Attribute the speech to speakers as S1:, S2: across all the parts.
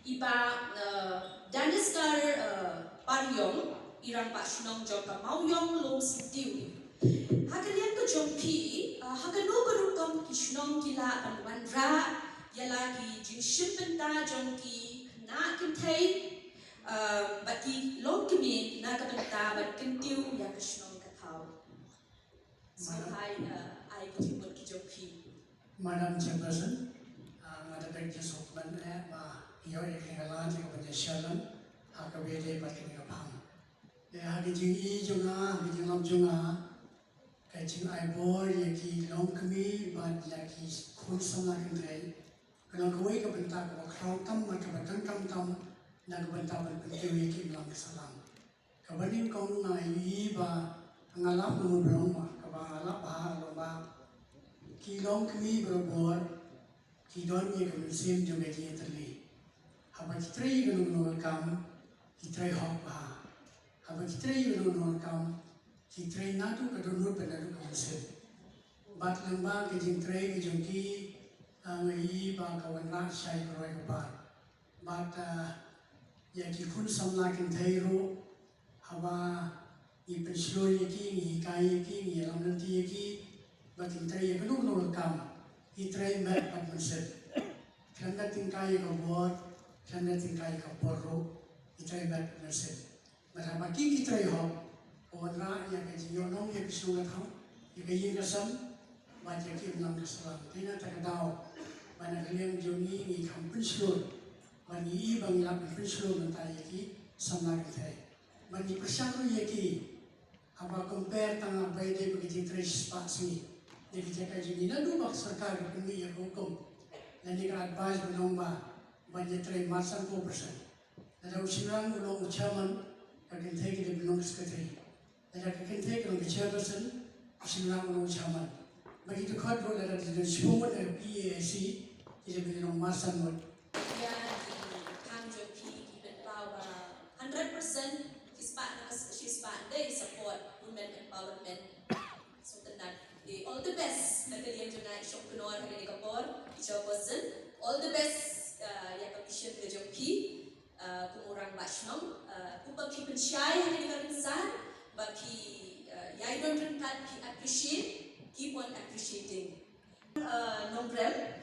S1: iba Danistar Paryong irang Pak Shnong Jong ka Mauyong Lom Sitiu. Hakalian ko Jong Pi, hakano berukam Kishnong kila Panwanra, yala ki Jing Shimpenta Jong Ki na kintay, bati long kami na kapenta bat kintiu ya Kishnong katau. So hi, I ki Jing Jong Pi.
S2: Madam Chairperson, Madam Director of Management, your English Organization, Hakawede Patinapam. The Hadiji Junga, Hajinam Junga, Kaching Ibo, Yaki Longkami, but Yaki Kunsana Kandre, Kalakaway Kapentak, Krautam, Makabatan Tam, Nagabantam, Yaki Lang Salam. Kabanin Kong Iba, Angalap Mubroma, Kabalapa, Loba. Kilong kami berbuat, kidon ye kemusim juga dia terli. Haba kitrai gunung kam, kitrai hok bah. Haba kitrai gunung kam, kitrai natu kadunur penadu kemusim. Bat lembang kejing trai kejungki, ngai bang kawan nak syai koroi kebar. Bat ya kikun samla kintairu, haba ipensiun ye ki, ikai ye ki, yelam nanti ye ki. Batin tray yang belum nolakam, itray mat pagmanset. Kanda tingkay kabot, kanda tingkay kaporo, itray mat pagmanset. Marama king itray ho, kawanra yang kajiyonong yang kesulat ho, yang kayin kasam, baca kim lang kasalam. Tina takadaw, mana kaliang jongi ni kampun slur, mani ibang ilang kampun slur nanti yaki samlang itay. Mani persyaro yaki, haba compare tanga bayde begitu itray spasi. Jadi jika jadi nadu bak sarkar kami yang hukum, nanti kan advice menomba banyak tray masan 4%. Nada usiran ulong ucaman kagen tegi di belum sekretari. Nada kagen tegi ulong chairperson usiran ulong ucaman. Begitu kadro nada di semua dari PAC tidak belum masan mod.
S1: Ya di Kanjo P given power 100% she's part they support women empowerment. So tenang. All the best na kalian juga isok kunoan kali kapor isok person all the best ya kapisian ke Jongki kumurang bashnong kupaki pensyai kali karinsan baki ya I don't appreciate keep on appreciating nombrel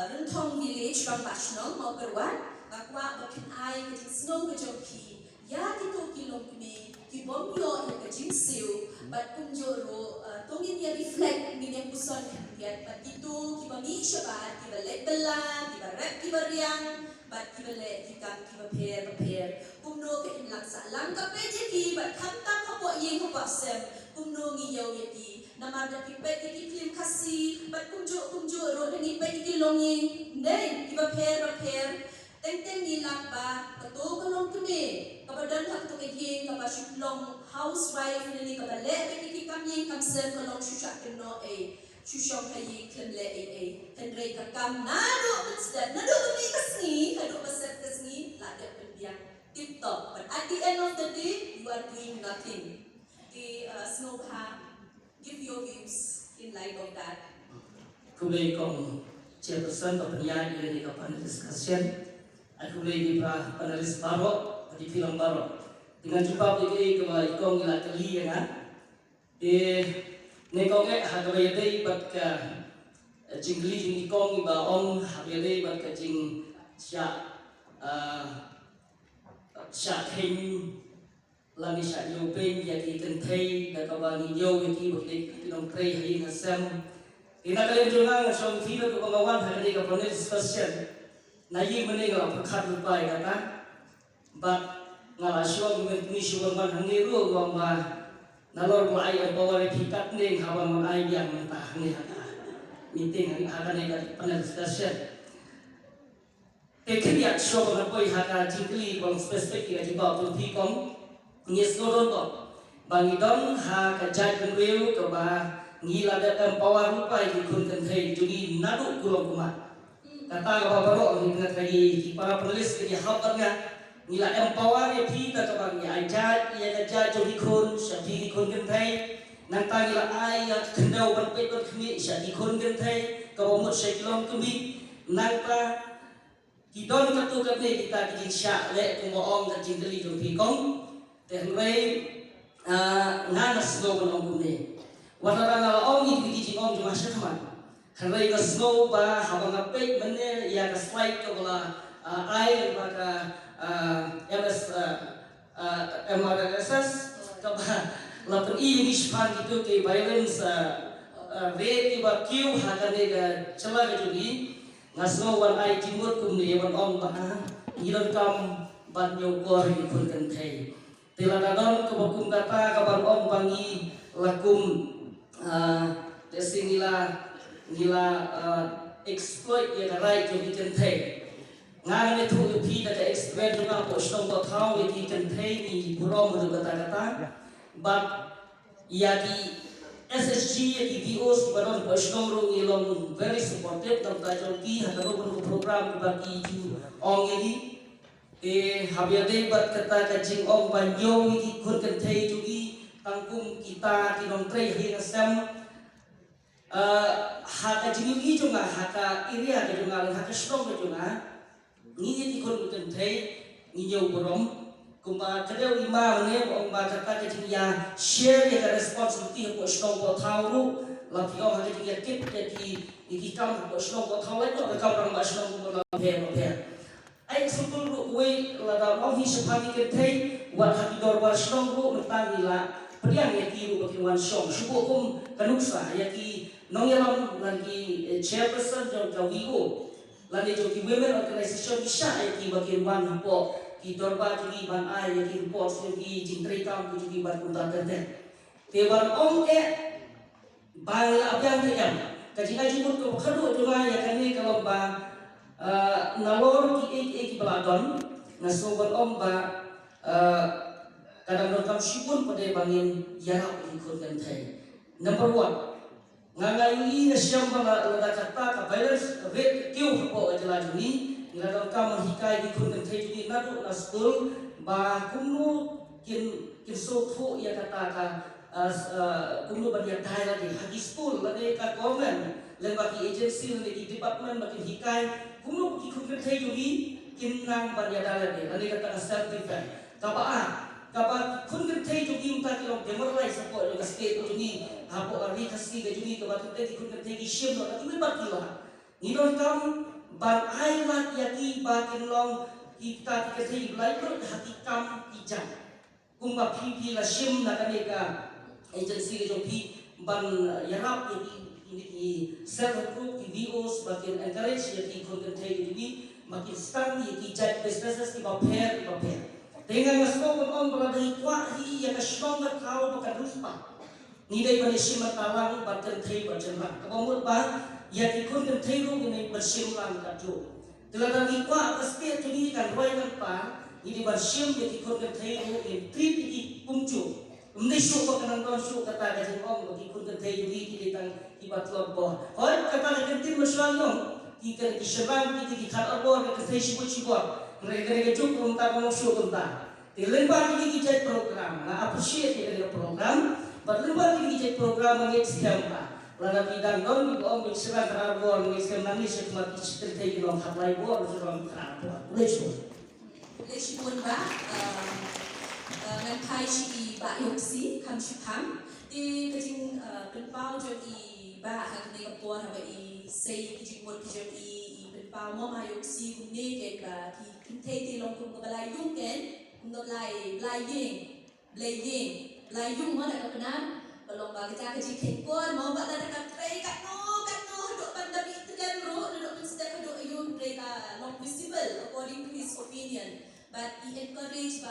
S1: Rentong village bang bashnong mau kerwan bakwa bakin ai ke snow ke Jongki ya kita kilong kini kibom yo yang kecil siu bat kunjoro tongin dia reflect ni yang puson dia bat itu kibami syabat kibalet belan kibaret kibariang bat kibale kikam kibaper kumno ke inlang salang kapeje ki bat kanta kapo yeng ko pasem kumno ngiyaw yati namada kipet ki film kasi bat kunjo ro ni pet ki longing nei kibaper teng nilang ba kato kalong kami kapadan hak to kayeng kapasuk long housewife ni kabale be kami kamsen kalong susyak keno susyong kayeng klemle tenrei kakam nado instead nado kami kasni kado paset kasni lada pendiang tip top but at the end of the day you are doing nothing the snowha give your views in light of that
S3: kulay kong chairperson papanyan ini kapan discussion aku lagi pra panelis baru di film baru dengan jumpa begini kembali kong ila kali ya di nekongnya hagawe dei bat ka jingli jing ikong iba om hagawe dei bat ka jing sya heng lami sya yo pen ya ki kentai da kawangi yo ya ki bakli pinong prei hai ngasam ina kalian jungang som thilo ko kawan hari ka panelis discussion nayi menega perkat lupai kata bat ngalasyo mengeni syuang man hangiru gomba nalor ko ay power pikat ning hawan man ay yang mentah ni kata meeting akan ega panel discussion tekniak show na poi haka jingli bang spesifik ga jiba pun kong ngesnoron to bangidon ha ka jai penweu ke ba ngila da power lupai di kun kan thai jugi nadu kulong kuma kata kapabaro ang mga kay para penulis kaya hawat nga nila empower ya kita kabang ya ajat ya kaja jo dikon sa dikon gentay nang nila ay at kendaw berpikir kini sa dikon gentay kawamot sa kilong kumi nang Kidon katu kapne kita kijin sya le kumoong ka jingdeli jong pikong tenrei ngana snow kon ong kumne warna ngala ong ni kijin ong jong asyakman kanrei ka snow ba habang apek mene ya ka slide ka bala ai ba ka MRSS ka ba lapan English pan gitu ke violence rate ba Q hakane ka chala ka jugi ngasno wan ai timur kumni wan ong ba ngilon kam ban yo kor ikun kan thai tiladadon ko bakum kata ka ban ong bangi lakum tesing nila exploit ya rai jo kan thai ngang ne thu phi da exploit jo na ko snom ko thau ki kan thai ni burom ru kata but yaki SSG di VOs baron Basnom ro ngilong very supportive tam ta ki hakano ko program bagi ju ong ini habiade bat kata kajing ong banyo ki kun kan thai ju gi tangkum kita kinong trei hi nasam haka jingi gi ju nga haka area ke ju nga haka strong ke ju nga ni ki kun kan thai ni yo borom kumba kadeu ima ne ong ba kata ke ya share ya responsibility ko sno ko thawru la ki ong ha ke ya kit ke ki kam ko sno ko thawai to ka kam ba sno ko la phe ai sukul ru we la da ong hi shapani ke thai wa ha ki dor ba sno ru mentang ila priang ya ki ru ki wan song shubo kum kanuksa ya ki nong yalam lan ki chairperson jong kawigo lan ne jo ki women organization bisa ya ki bakin wan po ki dorba jugi ban ai ya ki report jugi jingtri kam jugi ban kunta tente te ban ong ban abyang te yam ka jinga jumut ko khadu juga ya kani kalau ba nalor ki baladon na so ban ong ba kadang kam shipun pada bangin yarap ki kun tente number 1 ngangai na siyam bala la kata ka virus rate kyu ko ajala juni ngadon kam hikai di kun thai judi nadu na school ba kumnu kin so thu ya kata ka kumnu ban ya dai la di hagi school la de ka government len ba ki agency len di department ba ki hikai kumnu ki kun thai judi kin nang ban ya dai la de la kata ka self defense ka ba kun thai judi ta ki long demoralize ko le state judi hapo ari khasi ga judi ka ba te ki kun thai ki shim la ki ba ki la ni don kam ban ai lat yaki bakin long kita thei blai ko hati kam ijam kumba phi la shim na kaneka agency jo phi ban yarap yaki ini self group ki VOs bakin encourage yaki kon thei di makin stand yaki jat businesses ki ba pher dengan ngasno kon on bala dai kwa hi ya ka strong ka kau ba ka ruspa ni dai ban shim talang bakin thei ba janla ka ba ba ya ki kun kan thai ro ni bersim lang ka jo telada ni kwa pasti tu ni kan roi kan pa ni bersim ya ki kun kan thai ro ni trip ki pumchu umni shu ko kan don shu kata ka jing ong ki kun kan thai ni ki tang ki batlor bo hoi kata ka tin maswal no ki kan ki shabang ki khat abo ka thai shi bo re ka juk rum ta mo shu kum ta tilen ba ki jai program na appreciate ka program but lemba ki jai program ngi scam pa lana bidang don di om bicara terabor ni sekarang ni sekarang kita terjadi dalam haplai bor dalam terabor
S1: Leshipun ba ngan kai shi ba yoksi kam shi pam di kajing penpau jo i ba hak ne kapor ha ba i sei kajing mot jo i penpau mo ma yoksi kun ne ke ka ki kinte ti long kun ba lai yung ken kun lai yung mo na ka penan belum bagi kita kerja kekor mau buat ada kat tray kat no duk pandai tekan ro duk mesti duk ayun mereka not visible according to his opinion but he encourage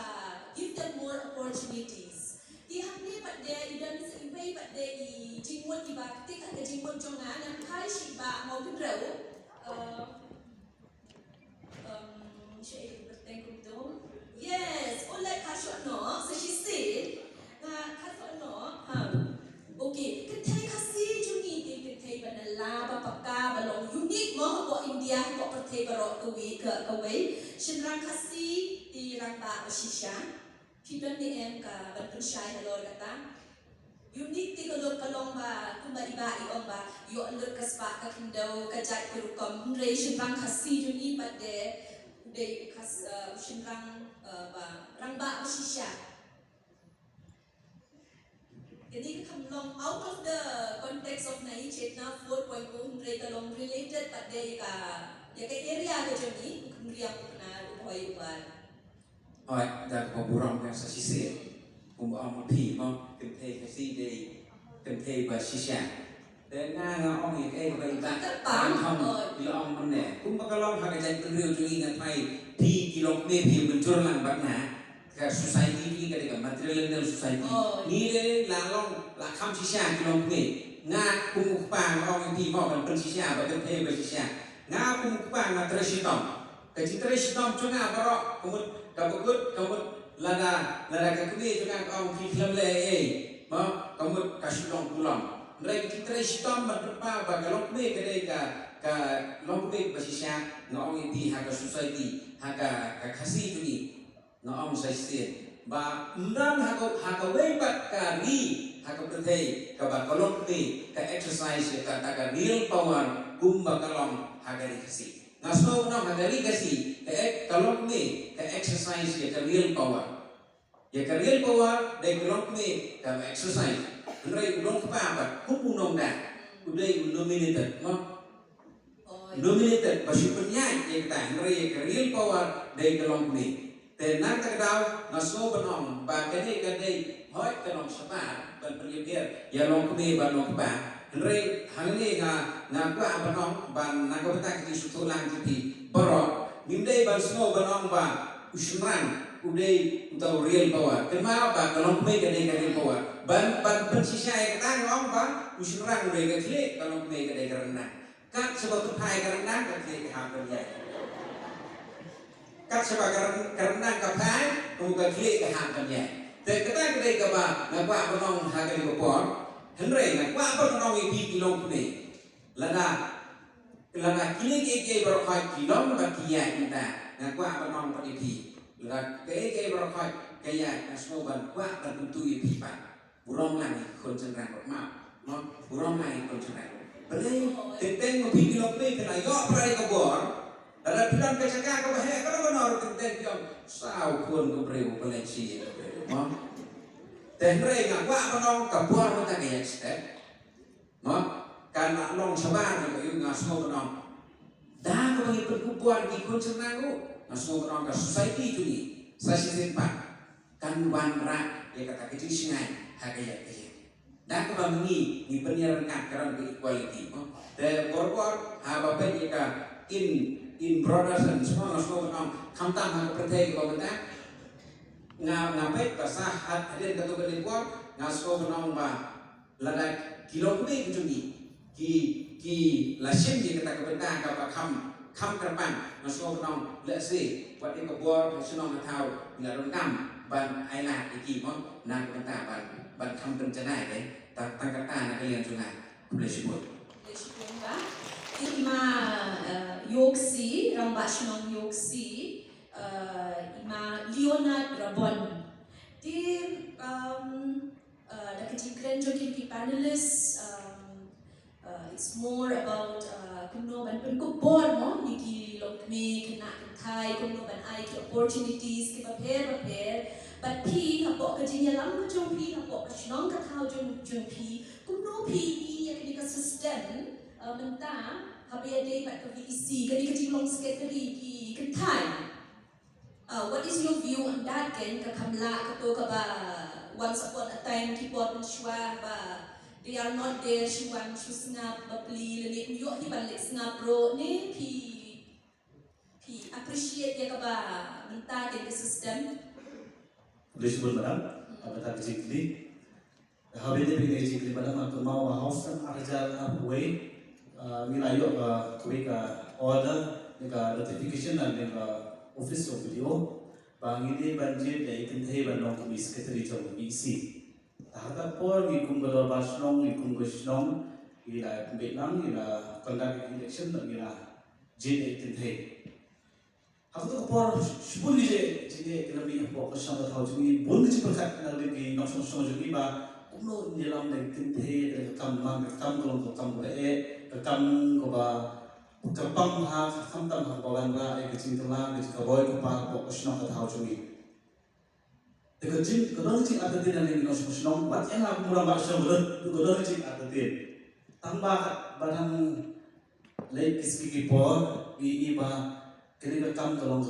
S1: give them more opportunities di hamne pada idan seibai pada i jingmon di bakti kan jingmon jongan dan kai shi ba mau pindrau saya bertengkung tu yes oleh kasut no so she said kasut no okay, ketai kasih jungi di ketai banala bapaka balong unik mo ko India ko pertai barok ke kawai shinrang kasih di rang ba shisha pidan ni em ka bantu shai halor kata unique ti kalong ba kumba iba iong ba yo under kaspa ka kindaw kajat kurukom rei shinrang khasi juni pade dei khas shinrang ba rangba shisha. Jadi kamlong out of the context of nai chetna 4.0 rei kalong related pade ka ya ka area ka juni kumriang na uhoy uban.
S4: Oi, dah kau burang kan sasisi. Kumba amal pi mau kentei kasi dei kentei basisya. Dan nga ong yang bayi tak paham bila ong mana. Kumba kalau hak jadi kendriu juli ngatai pi kilok me pi mencurang bakna ke society ni ke dekat material society. Ni le lalong la kam sisya kilok me. Nga kumupang ong pi mau kan persisya ba kentei basisya. Nga kumupang na tresitom. Kaji tresitom cunga barok kumut kabut lada kakui juga kau film le ma kamu kasih long pulang mereka kita istam berdepan bagalong me kedai ka long me basisya ngong ini haga society haga kasih tu ni ngong society ba ndam haga webat kari haga berhenti ka bagalong me ka exercise ka real power bagalong haga dikasih Nasmo na madali kasi kalong me ka exercise ya ka real power. Ya ka real power dai kalong me ka exercise. Ndrai ulong pa ba kupunong da. Udai nominated mo. Nominated pasipnya ya ka ndrai ka real power dai kalong me. Te nang ta daw nasmo banong ba kani ka dai hoy kalong sapa ban priyer ya long me ba long pa. Ndrai hangni nga kwa banong ban nagabata ki sutulang ti baro nimdai ban snow banong ba usmran udai utau real power kema ba kalong me ka real power ban pensisya ya kata ngong ba usmran udai ka kle kalong me ka karena kat sebab pai karena ka kle ka hampir ya kat sebab karena ka pai ka kle ka hampir ya te kata ka ba ngapa banong ha ka ko por Henry na kwa apa nong ipi kilong kune lana kini ke berkhoi kilong ba kia kita na kwa apa nong pa ipi lana ke berkhoi kaya na smoban kwa ba tentu ipi pa burong lagi konsentrasi ma no burong lagi konsentrasi beli tenteng ipi kilong kune kena yo prai ka bor lana bilang kesaka ka bahe ka no nor tenteng yo sao kun ko breu koleksi mo Tenre nga kwa panong kapuar mo ta kaya step, no? Karena long sabar nga yung nga semua panong dah ko bagi perkupuan di konsen ko, nga semua panong ka society itu ni, sa sisimpan kan wanra ya kata kecil singai hakaya kaya. Dah ko bagi ni penyiaran karan ke equality, no? The korpor haba pe ka in brothers and semua panong kamtam ha pertai ko benda ngapai basah hadir ketua berlipuan ngasko menong ba lada kilo kumi kujumi ki lasim di kata kebentar kapa kam kerpan ngasko menong lesi buat ini kebuar senong atau bila rongkam ban aila iki mon na kebentar ban kam rencana deh tangkata nak kalian sungai boleh sebut
S1: ba ima yoksi rambak senong yoksi ima Leonard Rabon. Di the kecikran joki di panelists. It's more about kuno ban penkubor mo niki lokme kena kai kuno ban ai ki opportunities ki prepare but pi hapo kajinya lam jong pi hapo kasnong ka thau jong pi kuno pi ya kini ka system menta habi ade pat ka VEC kani kajing long secretary ki kentai. What is your view on that? Ken kakamla kato ka ba once upon a time kipot shwa ba they are not there shwan shusnap ba pli lani yo hi balik snap ro ne pi appreciate ya ka ba menta ken system
S5: boleh sebut madam apa tak kecil habis dia pergi kecil madam aku mau house ajar way milayo ka kuwi ka order ka notification dan ka office of video bangini banjir dari kentai bandong kami sekretari jom BC tahap por gikum galor basnong gikum gosnong ila Vietnam ila conduct election dan ila jin kentai aku tu por sebut je jadi kami apa kesama tahu jadi bun kecil perkat nalai di nong song jadi ba kumno nilam deng tinte deng kam mang kam kolong kam kam ko ba kapam ha kam tam ha bawan ra e kecing tela ke ka boy ko pa ko sno ka thau chungi te ka jin ko dong jing ata tin ani no sno bat en ha mura ba sno ko dong jing ata tin tamba barang lei kiski por i ba kini ka kam kolong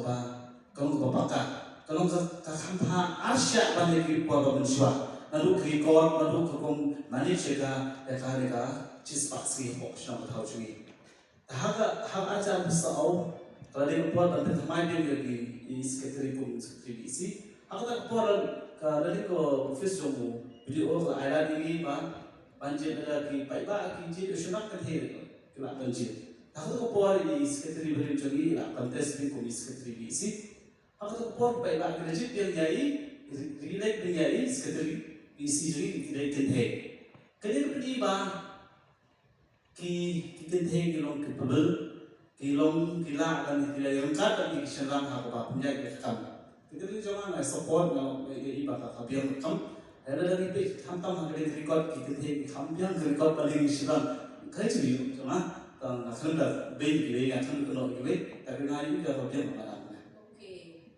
S5: ko paka kolong ka kam ha arsya ban lagi por ba menswa lalu record lalu kong manage ka cis paksi ko sno ka thau chungi Haga aja bisa au kalau dia kuat dan termai dia lagi di sekretari pun sekretari isi aku tak kuat kalau dia ko office jomu video ko ada ini banjir lagi baik ki jadi sunak kan here kena banjir aku tak kuat di sekretari beri jogi lah kontes di komisi sekretari isi aku tak kuat baik kerja dia nyai relate dia nyai sekretari isi jogi tidak kenhe kerja pergi ki tentang kilong kebel kilong kila dan tidak yang kata di kesenang aku punya kam kita ni cuma ngai support ngai iba ka biang kam ada dari pe hantam hari record ki tentang kam biang record paling silang kai curi cuma tang akan dah ben kile akan kena kile tapi ngai juga biang mana
S1: Okay,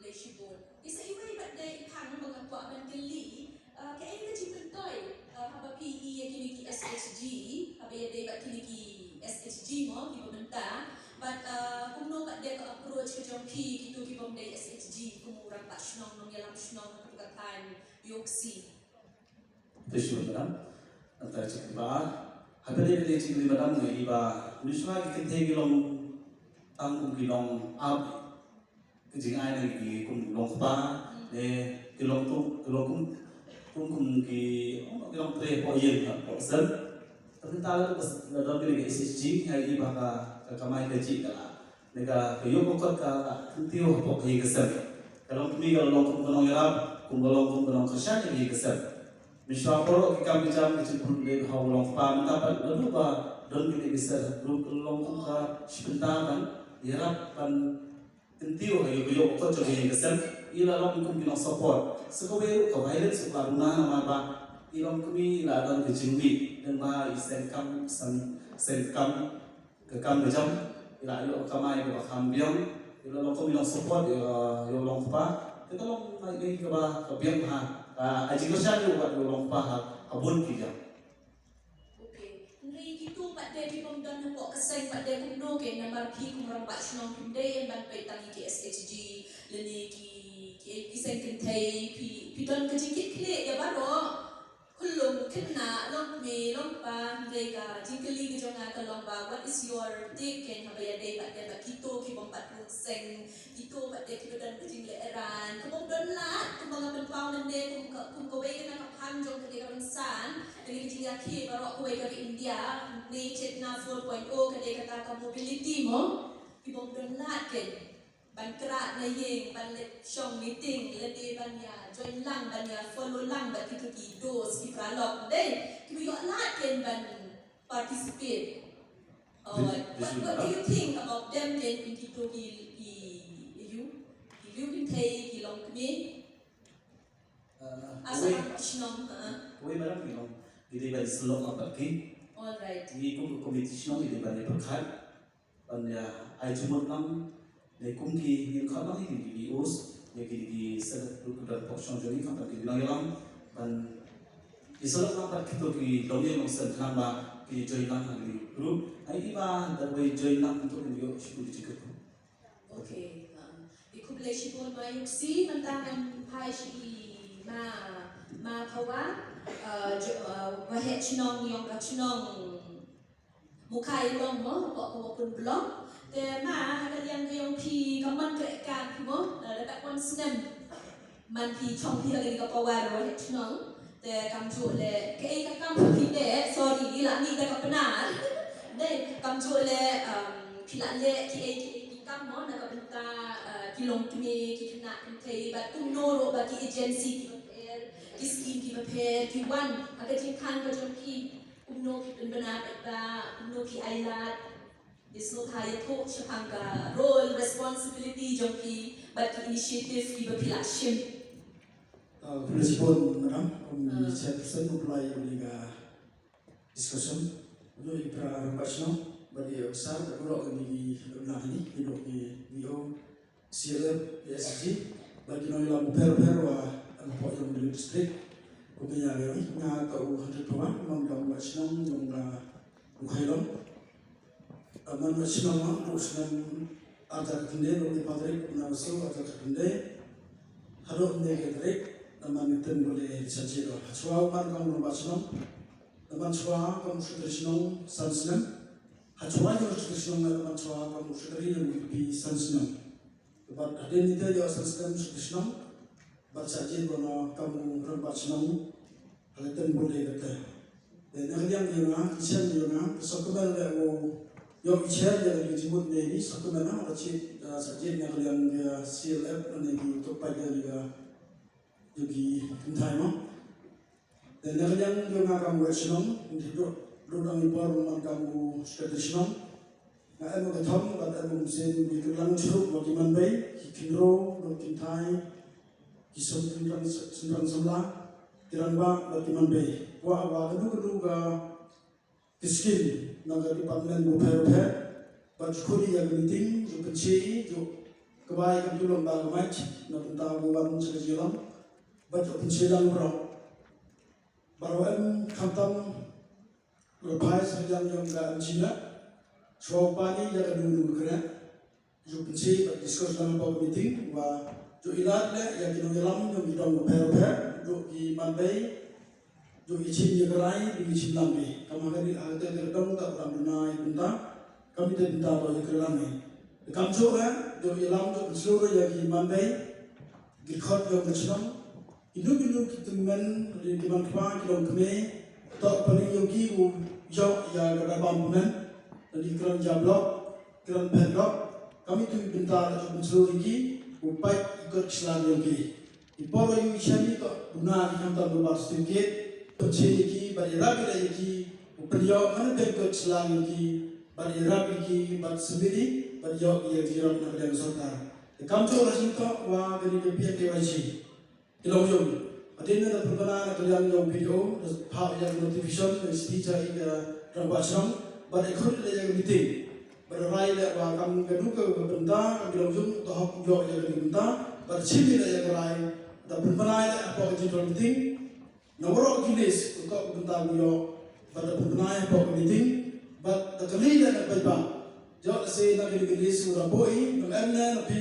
S1: leisure. Isa iba day kang mga kwa man kili. Kaya ina jipen toy. Haba PE kini ki SHG, haba ya day kini ki SHG mo ki pementa. But kung no ba day ka approach ka jong ki gitu ki pom day SHG kumurang pa shnong nong yalam shnong katan yoksi.
S5: Terima kasih. Antara cik ba, habis dia cik ba dam ngai ba, niswa ki tentang kilong tang kilong ab kejing ai nang ki kum long pa ne kilong tu kilong kum ki kilong tre po yen po sen ternyata pas dalam bilik SSG hai iba ka mai ka ji ka ne ka yo ko ka tio po ki gesen kalau kami kalau kum kolong yarab kum kolong kerja ni gesen misal kalau kita bicara kecil le hau long pa minta pa lalu ba don bilik gesen lu kolong kum ka sebentar kan yarab kan tentio ayo yo ko to ge gesen ila long kum binong support sekawe ka violence ka runa nama ba ilong kumi ila don ke jingbi dan ba isen kam ke kam jam ila yo kamai ko kam biang ila long kum binong support yo long pa kita long mai ke ba ka biang ha aji ko sya yo ba yo long pa ha abun ki jam
S1: Nri gitu pak de di pom don po kaseng pak de kum no ke namar pi kum ram pak shnong kum de ban pe tangi ke SHG leni ki seng kin thai pi don ke jikit kle ya baro kullum kinna long me long pa de ka jikli ke jonga ka long ba what is your take ken habaya de pak de ba kito ki pom pat kum seng kito pak de ki don ke jing le eran kum don lat kum mga pen pau nan de kum ko we na ka pan jong ke ka san dari jika ki baru aku ke India ni Chetna 4.0 ke kata mobility mo ibong don lahat ban kra na yeng ban let shong meeting lete ban ya join lang ban ya follow lang ban itu ki dos ki pralog deh ki yo lahat ban participate what do you think about them then in kito you can take ki long kami asa shnong
S5: kowe barang kilong ide ba selok apa ki
S1: all right
S5: ni kum competition ide ba ne perkhat ban ya ai chumot nam ne kum ki ni kha ba ni di os ne ki di sel lu dan portion joni kan ki nang yalam ban isolok nam par kito ki dongye no sel tham ba ki join nam ni group ai iba da way join nam untuk ni yo shiku di cikut
S1: okay ikuble shibon ma yuksi mantangan pai shi ma kawa wahet chnong yong ka chnong mukai long mo ko pun blog te ma ka yang yong pi kaman ke kan mo da ka kon snem man pi chong pi ga ka pawar wahet chnong te kam chu le ke ka kam pi de sorry la ni ka penar de kam chu le pi la le ki kam mo na ka benta kilong kini ki kena kai ba tu no ro ba ki agency ki scheme ki prepare ki one aga jing kan ka jom ki umno ki benar ba umno ki ailat isno thai to shapang ka role responsibility jom ki but ki initiative ki ba pilashim
S6: Respon madam, chairperson apply liga discussion. Untuk ipra rapasno, bagi besar berkurang di nahani, hidup di VO, CLF, ESG, bagi nolah per anak yang di distrik, kumpulan yang nak tahu hendak kawan, mengkamu macam yang bukailom, aman macam mana, urusan ada kendai, oleh padri, nawasu ada kendai, harus menegak naman iten boleh saja. Hatua man kamu macam naman hatua kamu sudah senang sansenam. Hatua yang sudah senang naman hatua kamu sudah yang lebih sansenam. Lepas ada ni dia yang sansenam sudah senang. Baca saja bahwa kamu rambat senang. Hal iten boleh kata. Dan yang dia nak, kisah dia nak, sesuatu yang bicara yang dijemput ni, sesuatu mana macam saja yang dia CLF ni untuk pagi dia jadi entah dan yang akan buat senang untuk dorang impor kamu sudah senang nak emo ketam pada emo mesin dikelang ceruk bagaimana baik kikiro dokintai kisah tentang sebelah kiramba bagaimana baik wah kedua kiskin naga departemen buper baju yang meeting jo penci jo kebaikan tu lomba match nak tentang buat sejalan baca pensiaran baru khatam lepas sedang yang dah Cina, suapani yang dulu kena, jo pensi diskus dalam bawah meeting, wah jo ilat le yang kita dalam yang kita per jo di Mumbai, jo icin yang kerai di icin lambi, kami ada terdong tak orang benai benda, kami tidak benda apa yang kerai. Kami juga jo ilam jo seluruh yang di Mumbai, gikot yang bersenang. Ilu kita men di mana kita kami tak paling yogi u jauh ya ada bangunan dan di keran jablok keran padlock kami tu bentar seluruh lagi upaya ikut Islam yogi di poro yang isyani tak guna di kantor berbahas sedikit penci lagi bagi rabi lagi upaya mana ikut Islam yogi bagi rabi lagi bagi sendiri bagi yogi yang dirap nak dan serta kami tu orang itu wah dari pihak KYC Ilang yung, adin na perkenalan kalian yung video, hak yang notification, setiap rambat senang, pada ikut yang meeting, pada rai le kamu kedua berbenda, kami ilang yung tahap yo yang berbenda, pada ciri yang rai, pada perkenalan le apa kejutan meeting, nomor kilis untuk berbenda yo, pada perkenalan apa meeting, pada kali le nak berubah, jauh se nak kilis sudah boy, mengenai nabi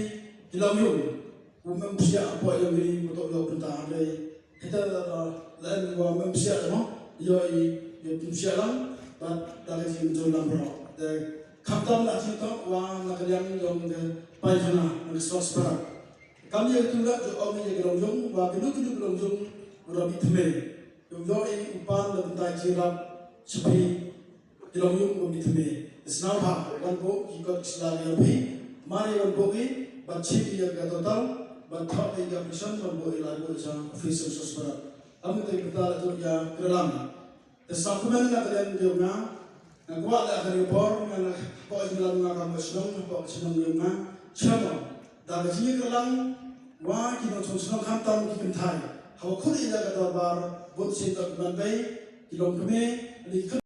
S6: ilang yung. Mempersiap apa yang ini untuk lo bentang dari kita lain gua mempersiap no yo mempersiap lang dari sini jualan bro dan kapten lah kita wah nak yang paijana nak sos berat kami itu lah jo orang yang gelongjong wah kedua gelongjong udah bitme yo upan dan bentang jirap sepi gelongjong bitme senang ha wan bo ikut Islam lebih mari wan bo ini baca dia kata tahu bantuan yang berkesan membuat lagu yang official sosmed. Kami terlibat itu ya kerana sesakuman nak kalian diorang, nak buat lah kalian bor, nak buat jalan nak kamu senang, buat senang diorang, siapa? Dari sini kerana wah kita senang kantam kita thai. Hawa kuri jaga darbar, buat cinta dengan baik, kita kami